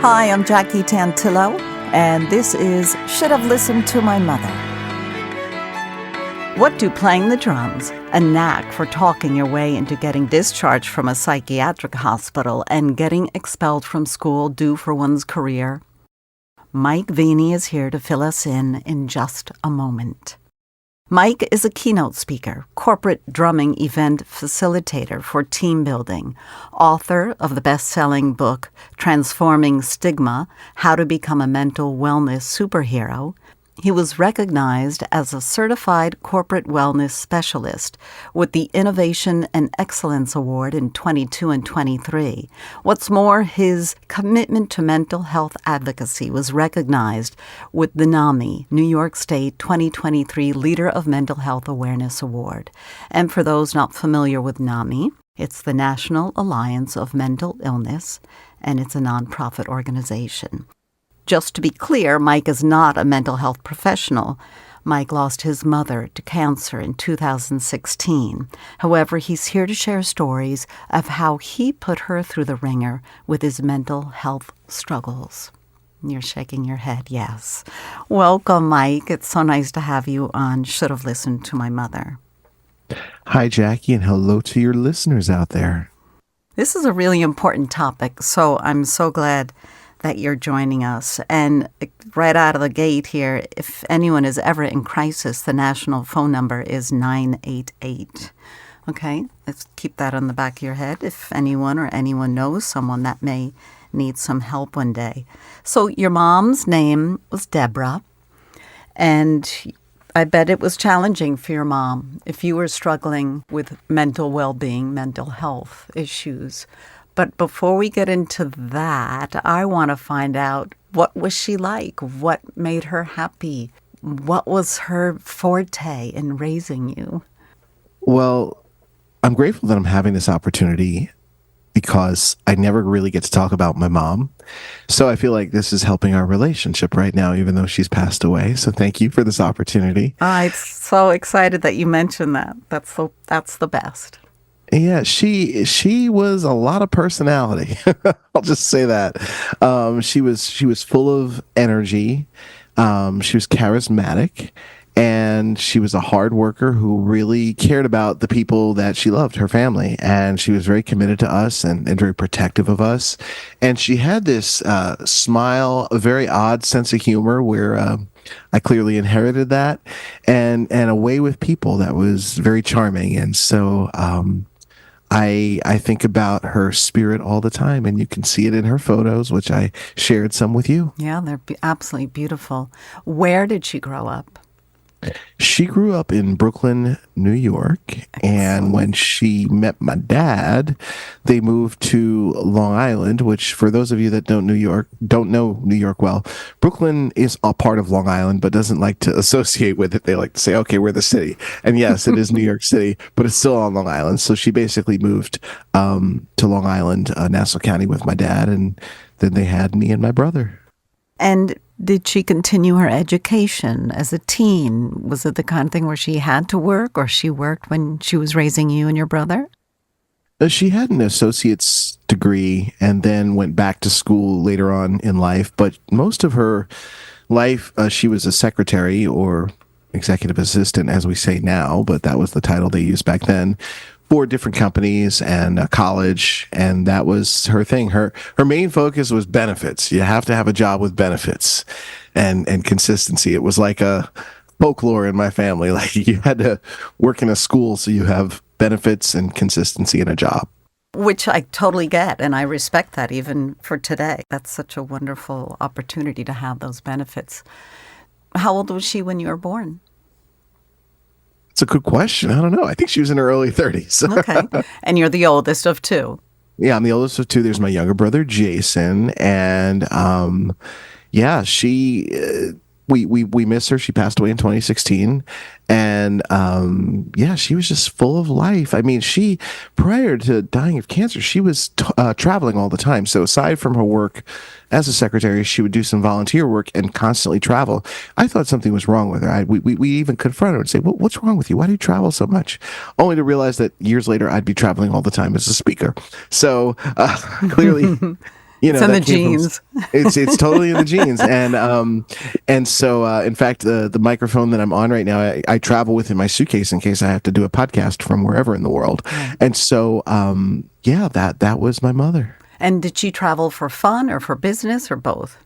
Hi, I'm Jackie Tantillo, and this is Should Have Listened to My Mother. What do playing the drums, a knack for talking your way into getting discharged from a psychiatric hospital and getting expelled from school do for one's career? Mike Veny is here to fill us in just a moment. Mike is a keynote speaker, corporate drumming event facilitator for team building, author of the best-selling book, Transforming Stigma, How to Become a Mental Wellness Superhero. He was recognized as a certified corporate wellness specialist with the Innovation and Excellence Award in 22 and 23. What's more, his commitment to mental health advocacy was recognized with the NAMI, New York State 2023 Leader of Mental Health Awareness Award. And for those not familiar with NAMI, it's the National Alliance of Mental Illness, and it's a nonprofit organization. Just to be clear, Mike is not a mental health professional. Mike lost his mother to cancer in 2016. However, he's here to share stories of how he put her through the ringer with his mental health struggles. You're shaking your head, yes. Welcome, Mike. It's so nice to have you on Should Have Listened to My Mother. Hi, Jackie, and hello to your listeners out there. This is a really important topic, so I'm so glad that you're joining us. And right out of the gate here, if anyone is ever in crisis, the national phone number is 988. Okay, let's keep that on the back of your head if anyone knows someone that may need some help one day. So your mom's name was Deborah, and I bet it was challenging for your mom if you were struggling with mental well-being, mental health issues. But before we get into that, I want to find out, what was she like? What made her happy? What was her forte in raising you? Well, I'm grateful that I'm having this opportunity because I never really get to talk about my mom. So I feel like this is helping our relationship right now, even though she's passed away. So thank you for this opportunity. I'm so excited that you mentioned that. That's the best. Yeah, she was a lot of personality. I'll just say that. She was full of energy. She was charismatic, and she was a hard worker who really cared about the people that she loved, her family. And she was very committed to us and very protective of us. And she had this smile, a very odd sense of humor where I clearly inherited that, and a way with people that was very charming. And so I think about her spirit all the time, and you can see it in her photos, which I shared some with you. Yeah, they're absolutely beautiful. Where did she grow up? She grew up in Brooklyn, New York, and when she met my dad, they moved to Long Island, which, for those of you that don't know New York well, Brooklyn is a part of Long Island, but doesn't like to associate with it. They like to say, okay, we're the city. And yes, it is New York City, but it's still on Long Island. So she basically moved to Long Island, Nassau County, with my dad, and then they had me and my brother. And did she continue her education as a teen? Was it the kind of thing where she had to work, or she worked when she was raising you and your brother? She had an associate's degree and then went back to school later on in life. But most of her life, she was a secretary or executive assistant, as we say now, but that was the title they used back then, for different companies and a college, and that was her thing. Her main focus was benefits. You have to have a job with benefits and consistency. It was like a folklore in my family. Like, you had to work in a school so you have benefits and consistency in a job. Which I totally get, and I respect that even for today. That's such a wonderful opportunity to have those benefits. How old was she when you were born? It's a good question. I don't know. I think she was in her early 30s. Okay. And you're the oldest of two. Yeah, I'm the oldest of two. There's my younger brother, Jason. And yeah, we miss her. She passed away in 2016. And yeah, she was just full of life. I mean, prior to dying of cancer, she was traveling all the time. So aside from her work as a secretary, she would do some volunteer work and constantly travel. I thought something was wrong with her. We even confronted her and say, what's wrong with you? Why do you travel so much? Only to realize that years later, I'd be traveling all the time as a speaker. So clearly You It's know, in the that came from genes. it's totally in the genes. And so in fact the microphone that I'm on right now, I travel with in my suitcase in case I have to do a podcast from wherever in the world. Right. And so yeah, that was my mother. And did she travel for fun or for business or both?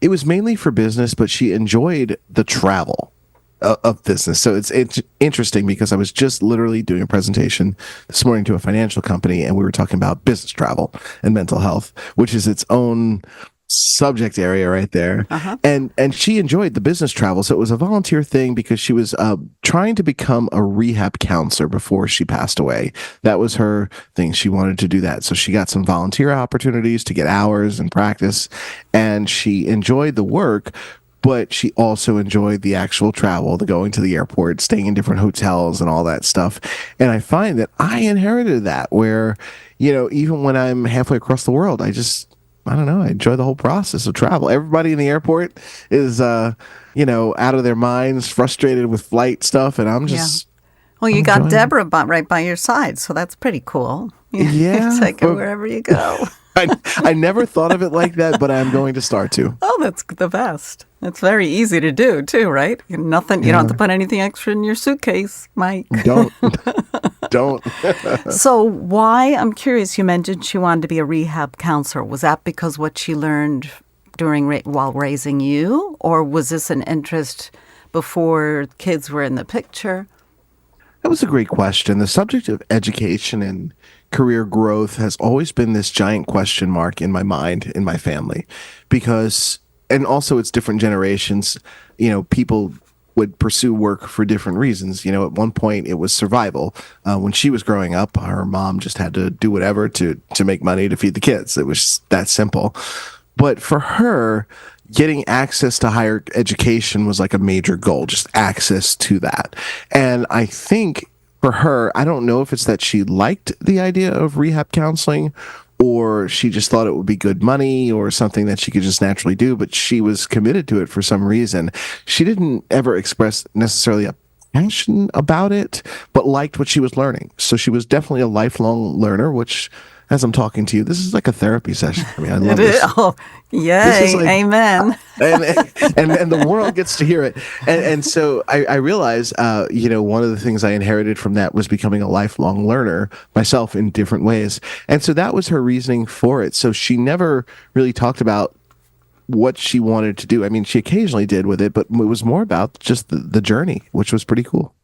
It was mainly for business, but she enjoyed the travel of business. So it's interesting because I was just literally doing a presentation this morning to a financial company, and we were talking about business travel and mental health, which is its own subject area right there. Uh-huh. And she enjoyed the business travel. So it was a volunteer thing because she was trying to become a rehab counselor before she passed away. That was her thing. She wanted to do that. So she got some volunteer opportunities to get hours and practice, and she enjoyed the work, but she also enjoyed the actual travel, the going to the airport, staying in different hotels and all that stuff. And I find that I inherited that where, even when I'm halfway across the world, I don't know, I enjoy the whole process of travel. Everybody in the airport is, out of their minds, frustrated with flight stuff. And I'm just, Well, you I'm got enjoying it. Deborah right by your side, so that's pretty cool. You Yeah. take her wherever you go. I never thought of it like that, but I'm going to start to. Oh, that's the best. It's very easy to do too, right? Nothing. You don't have to put anything extra in your suitcase, Mike. Don't. Don't. So why? I'm curious. You mentioned she wanted to be a rehab counselor. Was that because what she learned while raising you, or was this an interest before kids were in the picture? That was a great question. The subject of education and career growth has always been this giant question mark in my mind, in my family, because, and also it's different generations, people would pursue work for different reasons. At one point it was survival. When she was growing up, her mom just had to do whatever to make money to feed the kids. It was that simple. But for her, getting access to higher education was like a major goal, just access to that. And I think for her, I don't know if it's that she liked the idea of rehab counseling or she just thought it would be good money or something that she could just naturally do, but she was committed to it for some reason. She didn't ever express necessarily a passion about it, but liked what she was learning. So she was definitely a lifelong learner, which as I'm talking to you, this is like a therapy session for me. I love this. Oh, yay. Like, amen. And the world gets to hear it. And so I realize, one of the things I inherited from that was becoming a lifelong learner myself in different ways. And so that was her reasoning for it. So she never really talked about what she wanted to do. I mean, she occasionally did with it, but it was more about just the journey, which was pretty cool.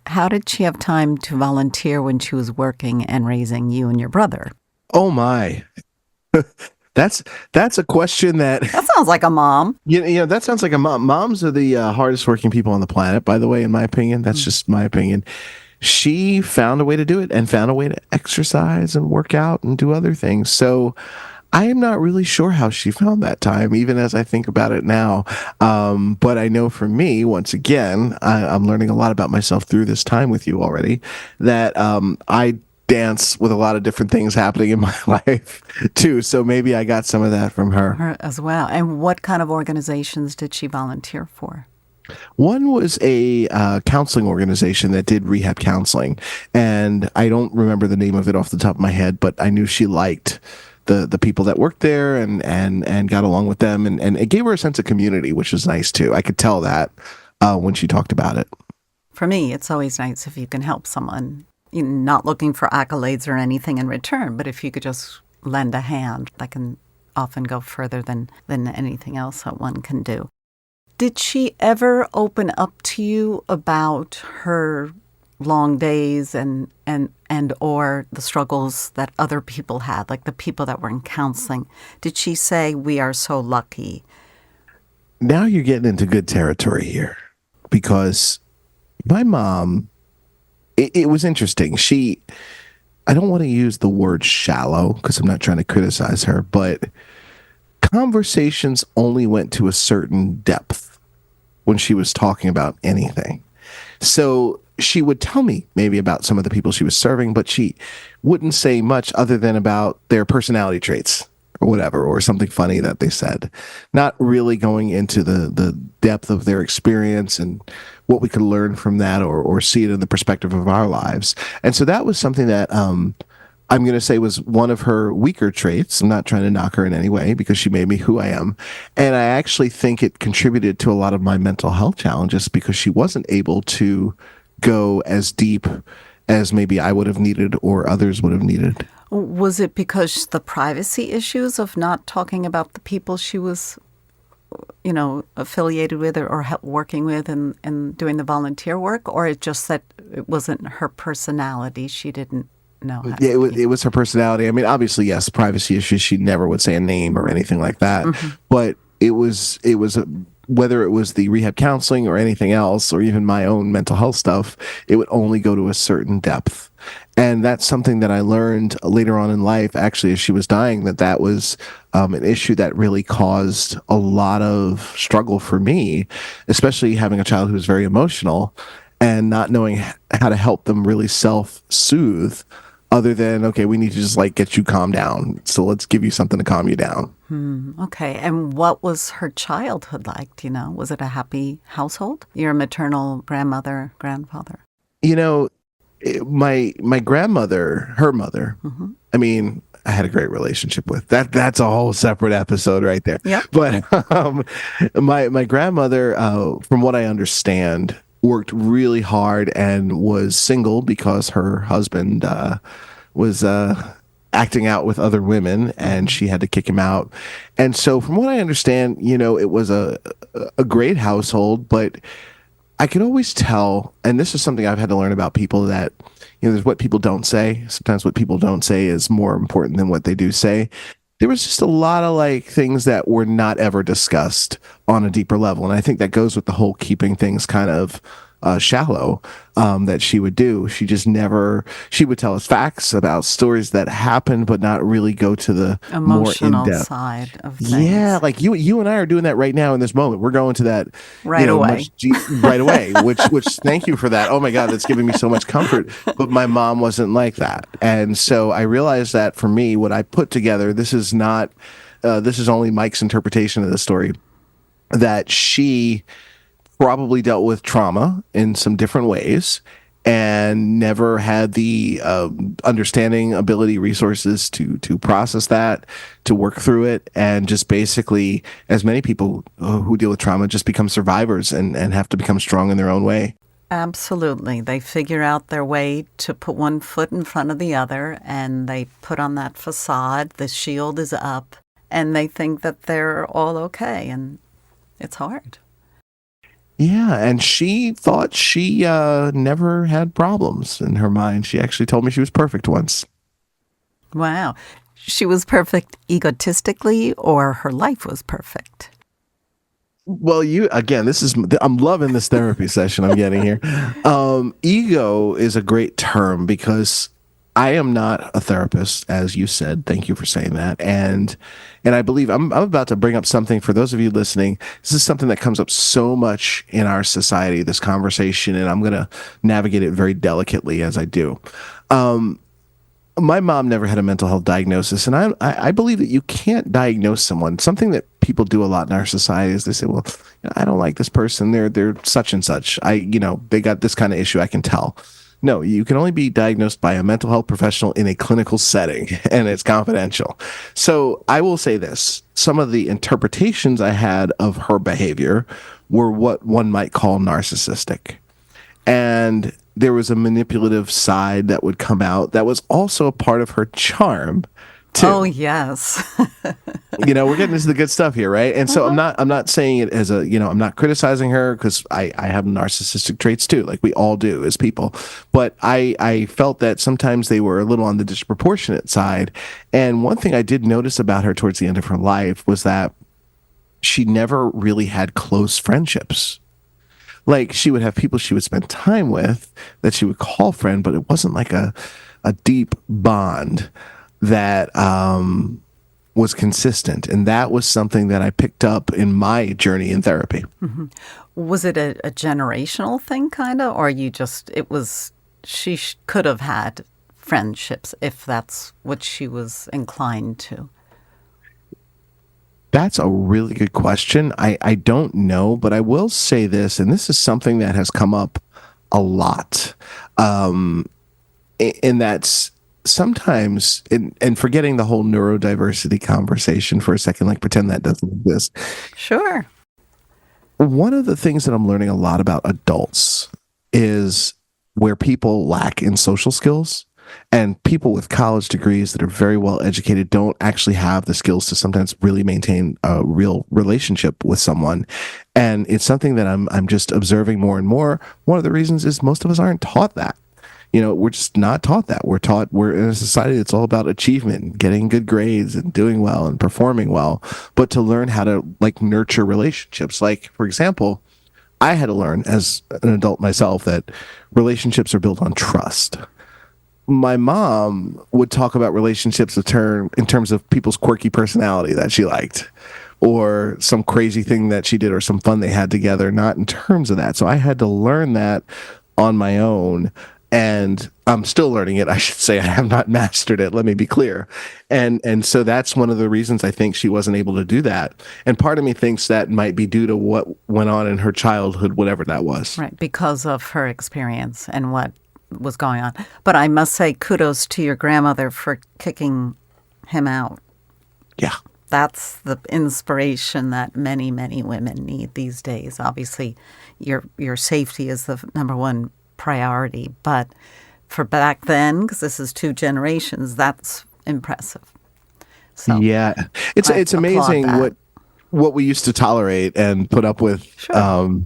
How did she have time to volunteer when she was working and raising you and your brother? Oh my. That's a question that That sounds like a mom. that sounds like a mom. Moms are the hardest working people on the planet, by the way, in my opinion. That's just my opinion. She found a way to do it and found a way to exercise and work out and do other things. So I am not really sure how she found that time, even as I think about it now. But I know for me, once again, I'm learning a lot about myself through this time with you already, that I dance with a lot of different things happening in my life too. So maybe I got some of that from her. Her as well. And what kind of organizations did she volunteer for? One was a counseling organization that did rehab counseling. And I don't remember the name of it off the top of my head, but I knew she liked the people that worked there and got along with them. And it gave her a sense of community, which was nice too. I could tell that when she talked about it. For me, it's always nice if you can help someone. You're not looking for accolades or anything in return, but if you could just lend a hand, that can often go further than anything else that one can do. Did she ever open up to you about her long days and or the struggles that other people had, like the people that were in counseling? Did she say, "We are so lucky"? Now you're getting into good territory here, because my mom, it was interesting. I don't want to use the word shallow because I'm not trying to criticize her, but conversations only went to a certain depth when she was talking about anything. So she would tell me maybe about some of the people she was serving, but she wouldn't say much other than about their personality traits or whatever, or something funny that they said, not really going into the depth of their experience and what we could learn from that or see it in the perspective of our lives. And so that was something that I'm going to say was one of her weaker traits. I'm not trying to knock her in any way because she made me who I am. And I actually think it contributed to a lot of my mental health challenges because she wasn't able to go as deep as maybe I would have needed or others would have needed. Was it because the privacy issues of not talking about the people she was, affiliated with or working with and doing the volunteer work, or it just that it wasn't her personality? She didn't know how Yeah, to it was her personality. I mean, obviously, yes, privacy issues. She never would say a name or anything like that. But whether it was the rehab counseling or anything else, or even my own mental health stuff, it would only go to a certain depth. And that's something that I learned later on in life, actually, as she was dying, that was an issue that really caused a lot of struggle for me, especially having a child who was very emotional and not knowing how to help them really self-soothe other than, okay, we need to just like get you calmed down. So let's give you something to calm you down. Okay. And what was her childhood like? Do you know? Was it a happy household? Your maternal grandmother, grandfather? My grandmother, her mother, I mean, I had a great relationship with that. That's a whole separate episode right there. Yep. But my grandmother, from what I understand, worked really hard and was single because her husband was acting out with other women and she had to kick him out. And so from what I understand, it was a great household, but I could always tell, and this is something I've had to learn about people, that there's what people don't say. Sometimes what people don't say is more important than what they do say. There was just a lot of like things that were not ever discussed on a deeper level. And I think that goes with the whole keeping things kind of shallow that she would do. She would tell us facts about stories that happened, but not really go to the Emotional more in-depth side of things. Yeah, like you and I are doing that right now in this moment. We're going to that right away. Right away, which thank you for that. Oh my God, that's giving me so much comfort. But my mom wasn't like that. And so I realized that for me, what I put together, this is only Mike's interpretation of the story, that she probably dealt with trauma in some different ways and never had the understanding, ability, resources to process that, to work through it, and just basically, as many people who deal with trauma, just become survivors and have to become strong in their own way. Absolutely. They figure out their way to put one foot in front of the other, and they put on that facade, the shield is up, and they think that they're all okay, and it's hard. Yeah, and she thought she never had problems in her mind. She actually told me she was perfect once. Wow. She was perfect egotistically, or her life was perfect? Well, I'm loving this therapy session I'm getting here. Ego is a great term because I am not a therapist, as you said. Thank you for saying that. And I believe I'm about to bring up something for those of you listening. This is something that comes up so much in our society, this conversation, and I'm going to navigate it very delicately as I do. My mom never had a mental health diagnosis, and I believe that you can't diagnose someone. Something that people do a lot in our society is they say, well, I don't like this person. They're such and such. They got this kind of issue. I can tell. No, you can only be diagnosed by a mental health professional in a clinical setting, and it's confidential. So I will say this. Some of the interpretations I had of her behavior were what one might call narcissistic. And there was a manipulative side that would come out that was also a part of her charm, too. Oh, yes. We're getting into the good stuff here, right? And so I'm not saying it as I'm not criticizing her because I have narcissistic traits too, like we all do as people. But I felt that sometimes they were a little on the disproportionate side. And one thing I did notice about her towards the end of her life was that she never really had close friendships. Like she would have people she would spend time with that she would call friend, but it wasn't like a deep bond that was consistent. And that was something that I picked up in my journey in therapy. Mm-hmm. Was it a generational thing kind of, or she could have had friendships if that's what she was inclined to? That's a really good question. I don't know, but I will say this, and this is something that has come up a lot. And that's sometimes, and forgetting the whole neurodiversity conversation for a second, like pretend that doesn't exist. Sure. One of the things that I'm learning a lot about adults is where people lack in social skills, and people with college degrees that are very well educated don't actually have the skills to sometimes really maintain a real relationship with someone. And it's something that I'm just observing more and more. One of the reasons is most of us aren't taught that. We're just not taught that. We're in a society that's all about achievement, getting good grades and doing well and performing well. But to learn how to like nurture relationships, like for example, I had to learn as an adult myself that relationships are built on trust. My mom would talk about relationships in terms of people's quirky personality that she liked, or some crazy thing that she did, or some fun they had together, not in terms of that. So I had to learn that on my own, and I'm still learning it. I should say I have not mastered it. Let me be clear. And so that's one of the reasons I think she wasn't able to do that. And part of me thinks that might be due to what went on in her childhood, whatever that was. Right, because of her experience and what was going on. But I must say kudos to your grandmother for kicking him out. Yeah. That's the inspiration that many, many women need these days. Obviously, your safety is the number one priority. But for back then, because this is 2 generations, that's impressive. So yeah, it's amazing what we used to tolerate and put up with. Sure.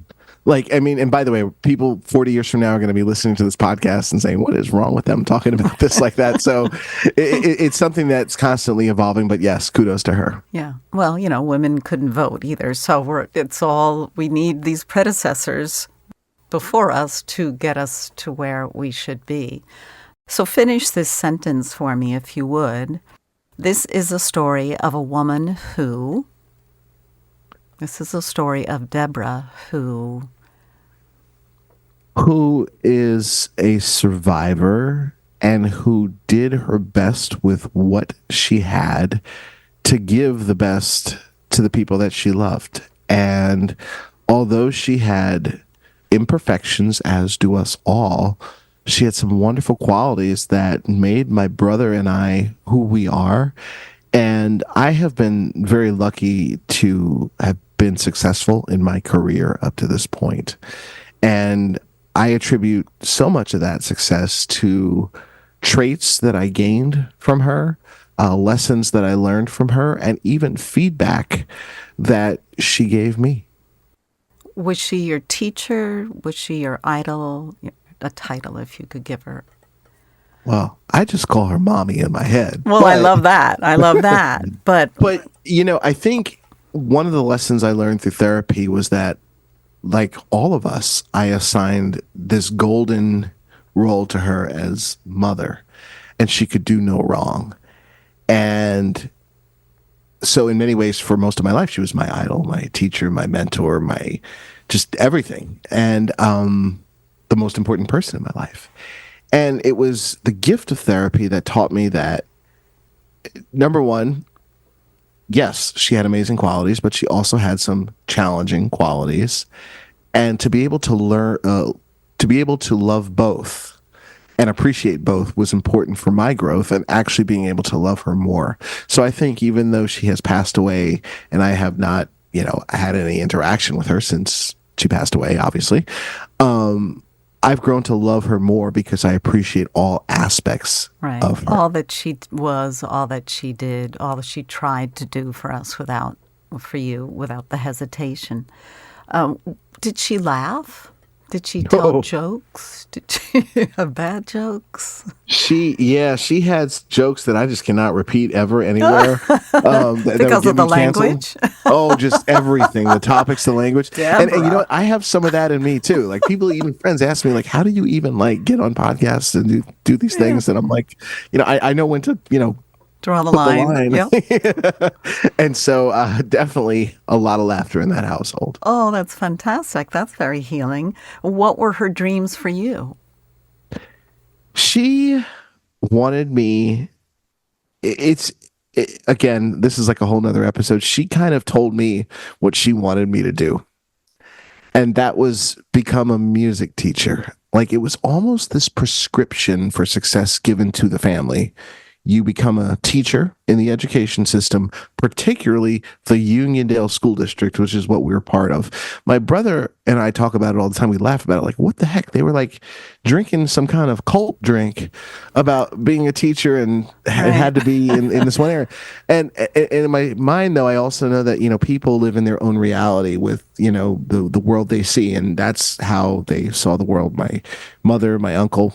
And by the way, people 40 years from now are going to be listening to this podcast and saying, what is wrong with them talking about this like that? So it's something that's constantly evolving, but yes, kudos to her. Yeah. Well, women couldn't vote either. So we need these predecessors before us to get us to where we should be. So finish this sentence for me, if you would. This is a story of a woman this is a story of Deborah who is a survivor and who did her best with what she had to give the best to the people that she loved. And although she had imperfections, as do us all, she had some wonderful qualities that made my brother and I who we are. And I have been very lucky to have been successful in my career up to this point. And I attribute so much of that success to traits that I gained from her, lessons that I learned from her, and even feedback that she gave me. Was she your teacher? Was she your idol? A title, if you could give her. Well, I just call her mommy in my head. Well, I love that. But I think one of the lessons I learned through therapy was that, like all of us, I assigned this golden role to her as mother, and she could do no wrong. And so in many ways, for most of my life, she was my idol, my teacher, my mentor, my just everything, and the most important person in my life. And it was the gift of therapy that taught me that, number one, yes, she had amazing qualities, but she also had some challenging qualities. And to be able to learn, to be able to love both and appreciate both was important for my growth and actually being able to love her more. So I think even though she has passed away and I have not, had any interaction with her since she passed away, obviously, I've grown to love her more because I appreciate all aspects of her. All that she was, all that she did, all that she tried to do for us for you, without the hesitation. Did she laugh? Did she tell jokes? Did she have bad jokes? She had jokes that I just cannot repeat ever anywhere. Because of the language? Just everything. The topics, the language. And you know what? I have some of that in me too. Like people, even friends ask me, like, how do you even like get on podcasts and do these things? And I'm like, I know when to, draw the line. Yep. And so definitely a lot of laughter in that household. Oh, that's fantastic. That's very healing. What were her dreams for you? She wanted me, again, this is like a whole nother episode. She kind of told me what she wanted me to do. And that was become a music teacher. Like it was almost this prescription for success given to the family. You become a teacher in the education system, particularly the Uniondale School District, which is what we were part of. My brother and I talk about it all the time. We laugh about it. Like, what the heck? They were like drinking some kind of cult drink about being a teacher, and it had to be in this one area. And in my mind, though, I also know that, people live in their own reality with, the world they see. And that's how they saw the world. My mother, my uncle,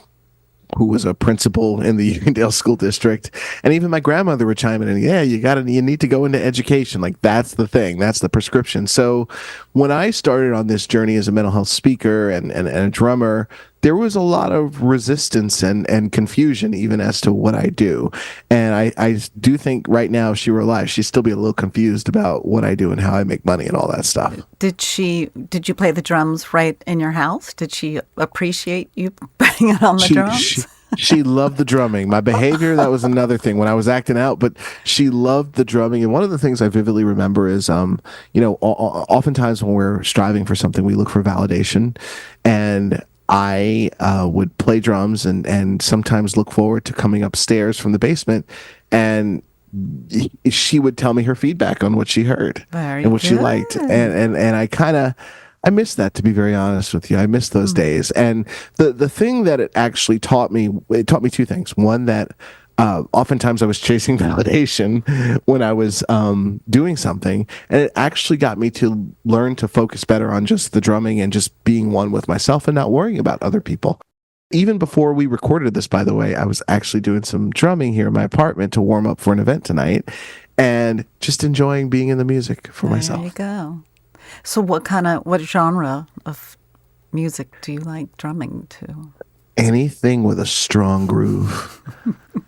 who was a principal in the Uniondale School District, and even my grandmother would chime in, yeah, you need to go into education. Like, that's the thing, that's the prescription. So when I started on this journey as a mental health speaker and a drummer, there was a lot of resistance and confusion even as to what I do. And I do think right now, if she were alive, she'd still be a little confused about what I do and how I make money and all that stuff. Did you play the drums right in your house? Did she appreciate you putting it on the drums? She loved the drumming. My behavior, that was another thing when I was acting out, but she loved the drumming. And one of the things I vividly remember is, oftentimes when we're striving for something, we look for validation. And I would play drums and sometimes look forward to coming upstairs from the basement, and she would tell me her feedback on what she heard and what she liked. And I miss that, to be very honest with you. I miss those days. And the thing that it actually taught me two things. One, that oftentimes I was chasing validation when I was doing something, and it actually got me to learn to focus better on just the drumming and just being one with myself and not worrying about other people. Even before we recorded this, by the way, I was actually doing some drumming here in my apartment to warm up for an event tonight, and just enjoying being in the music for myself. There you go. So what genre of music do you like drumming to? Anything with a strong groove.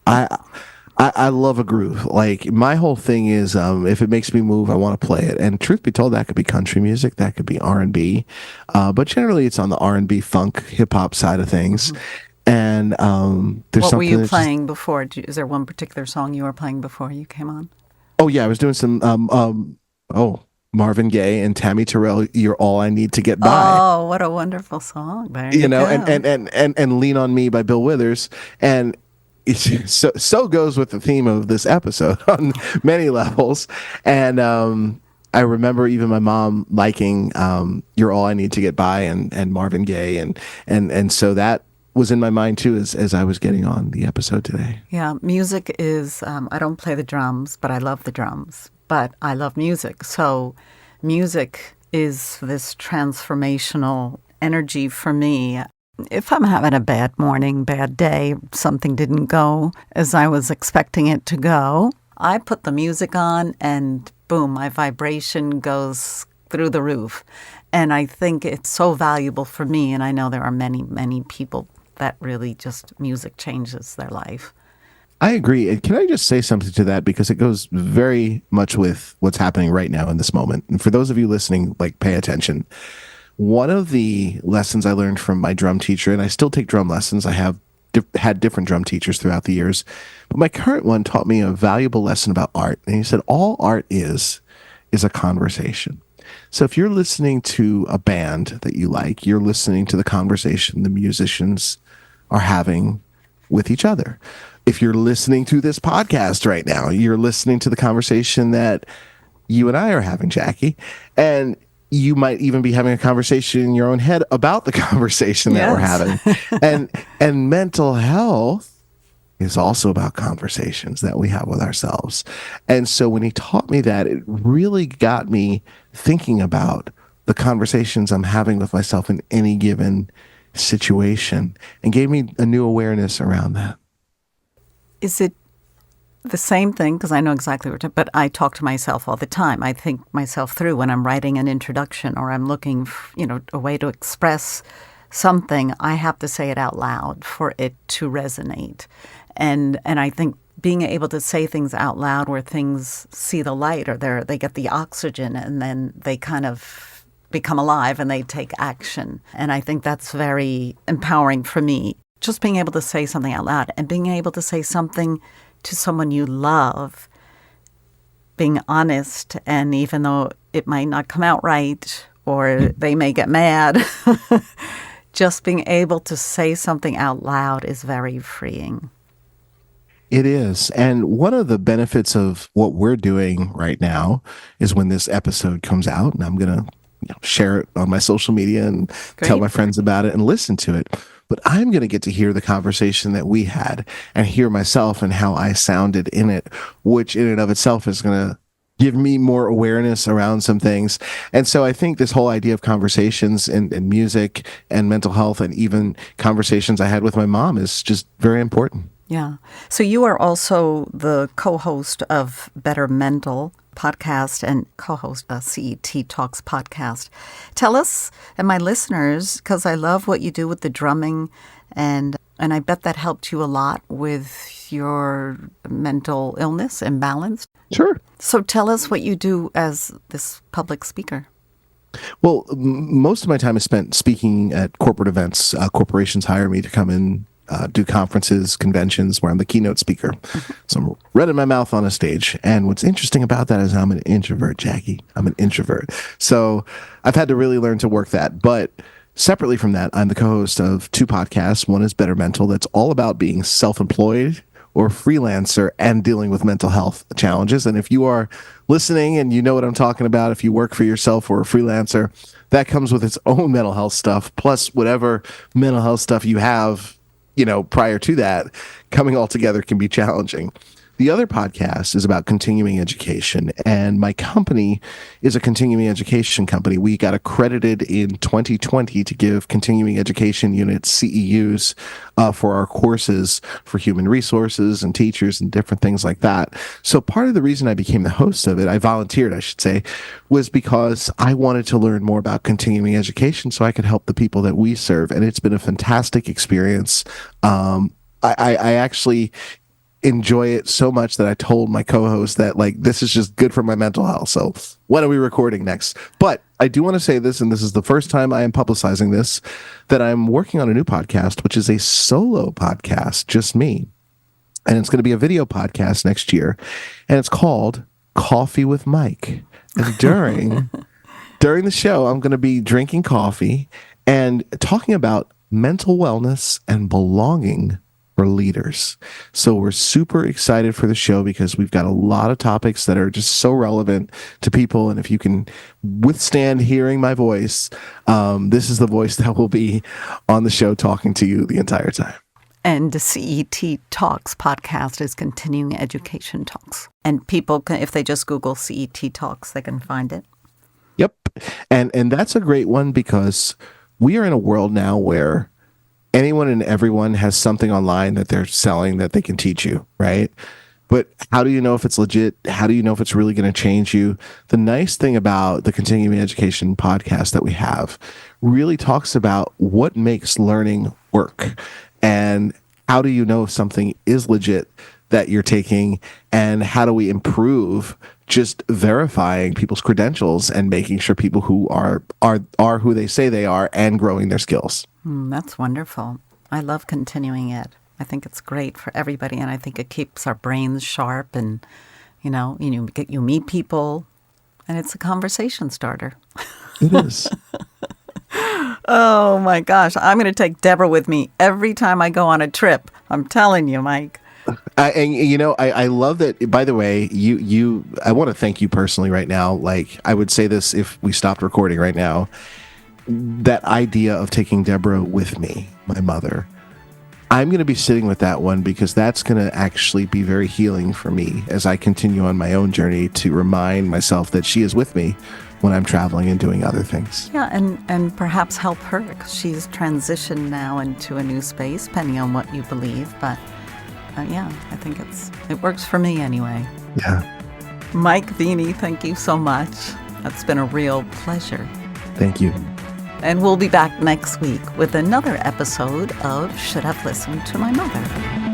I love a groove. Like, my whole thing is, if it makes me move, I want to play it. And truth be told, that could be country music, that could be R&B, but generally it's on the R&B, funk, hip hop side of things. And there's what something. Were you playing before? Is there one particular song you were playing before you came on? Oh yeah, I was doing some Marvin Gaye and Tammy Terrell, "You're All I Need to Get By." Oh, what a wonderful song! There you go. and "Lean on Me" by Bill Withers, and it's so goes with the theme of this episode on many levels. And I remember even my mom liking "You're All I Need to Get By" and Marvin Gaye, and so that was in my mind too as I was getting on the episode today. Yeah, music is. I don't play the drums, but I love the drums. But I love music. So music is this transformational energy for me. If I'm having a bad morning, bad day, something didn't go as I was expecting it to go, I put the music on and boom, my vibration goes through the roof. And I think it's so valuable for me. And I know there are many, many people that really just music changes their life. I agree. And can I just say something to that? Because it goes very much with what's happening right now in this moment. And for those of you listening, pay attention. One of the lessons I learned from my drum teacher, and I still take drum lessons. I have had different drum teachers throughout the years, but my current one taught me a valuable lesson about art. And he said, all art is a conversation. So if you're listening to a band that you like, you're listening to the conversation the musicians are having with each other. If you're listening to this podcast right now, you're listening to the conversation that you and I are having, Jackie. And you might even be having a conversation in your own head about the conversation that we're having. And mental health is also about conversations that we have with ourselves. And so when he taught me that, it really got me thinking about the conversations I'm having with myself in any given situation, and gave me a new awareness around that. Is it the same thing? Because I know exactly what but I talk to myself all the time. I think myself through when I'm writing an introduction or I'm looking for, a way to express something. I have to say it out loud for it to resonate. And I think being able to say things out loud where things see the light or they get the oxygen and then they kind of become alive and they take action. And I think that's very empowering for me. Just being able to say something out loud and being able to say something to someone you love, being honest, and even though it might not come out right or they may get mad, just being able to say something out loud is very freeing. It is. And one of the benefits of what we're doing right now is when this episode comes out, and I'm going to share it on my social media and tell my friends about it and listen to it. But I'm going to get to hear the conversation that we had and hear myself and how I sounded in it, which in and of itself is going to give me more awareness around some things. And so I think this whole idea of conversations and music and mental health and even conversations I had with my mom is just very important. Yeah. So you are also the co-host of Better Mental podcast and co-host of CET Talks podcast. Tell us and my listeners, because I love what you do with the drumming, and I bet that helped you a lot with your mental illness and balance. Sure. So tell us what you do as this public speaker. Well, most of my time is spent speaking at corporate events. Corporations hire me to come in, do conferences, conventions where I'm the keynote speaker. So I'm running my mouth on a stage. And what's interesting about that is I'm an introvert, Jackie. I'm an introvert. So I've had to really learn to work that. But separately from that, I'm the co-host of two podcasts. One is Better Mental. That's all about being self-employed or freelancer and dealing with mental health challenges. And if you are listening and you know what I'm talking about, if you work for yourself or a freelancer, that comes with its own mental health stuff, plus whatever mental health stuff you have, prior to that, coming all together can be challenging. The other podcast is about continuing education, and my company is a continuing education company. We got accredited in 2020 to give continuing education units CEUs for our courses for human resources and teachers and different things like that. So part of the reason I became the host of it, I volunteered, I should say, was because I wanted to learn more about continuing education so I could help the people that we serve. And it's been a fantastic experience. I actually enjoy it so much that I told my co-host that this is just good for my mental health. So when are we recording next? But I do want to say this, and this is the first time I am publicizing this, that I'm working on a new podcast, which is a solo podcast, just me. And it's going to be a video podcast next year. And it's called Coffee with Mike. And during the show, I'm going to be drinking coffee and talking about mental wellness and belonging for leaders. So we're super excited for the show because we've got a lot of topics that are just so relevant to people. And if you can withstand hearing my voice, this is the voice that will be on the show talking to you the entire time. And the CET Talks podcast is Continuing Education Talks. And people can, if they just Google CET Talks, they can find it. Yep. And that's a great one because we are in a world now where anyone and everyone has something online that they're selling that they can teach you, right? But how do you know if it's legit? How do you know if it's really going to change you? The nice thing about the Continuing Education podcast that we have really talks about what makes learning work and how do you know if something is legit that you're taking, and how do we improve just verifying people's credentials and making sure people who are who they say they are and growing their skills. That's wonderful. I love continuing it. I think it's great for everybody, and I think it keeps our brains sharp, and you meet people, and it's a conversation starter. It is. Oh my gosh, I'm going to take Deborah with me every time I go on a trip. I'm telling you, Mike. I love that. By the way, I want to thank you personally right now. I would say this if we stopped recording right now. That idea of taking Deborah with me, my mother, I'm going to be sitting with that one because that's going to actually be very healing for me as I continue on my own journey to remind myself that she is with me when I'm traveling and doing other things. Yeah, and perhaps help her because she's transitioned now into a new space, depending on what you believe. But I think it works for me anyway. Yeah. Mike Veny, thank you so much. That's been a real pleasure. Thank you. And we'll be back next week with another episode of Should Have Listened to My Mother.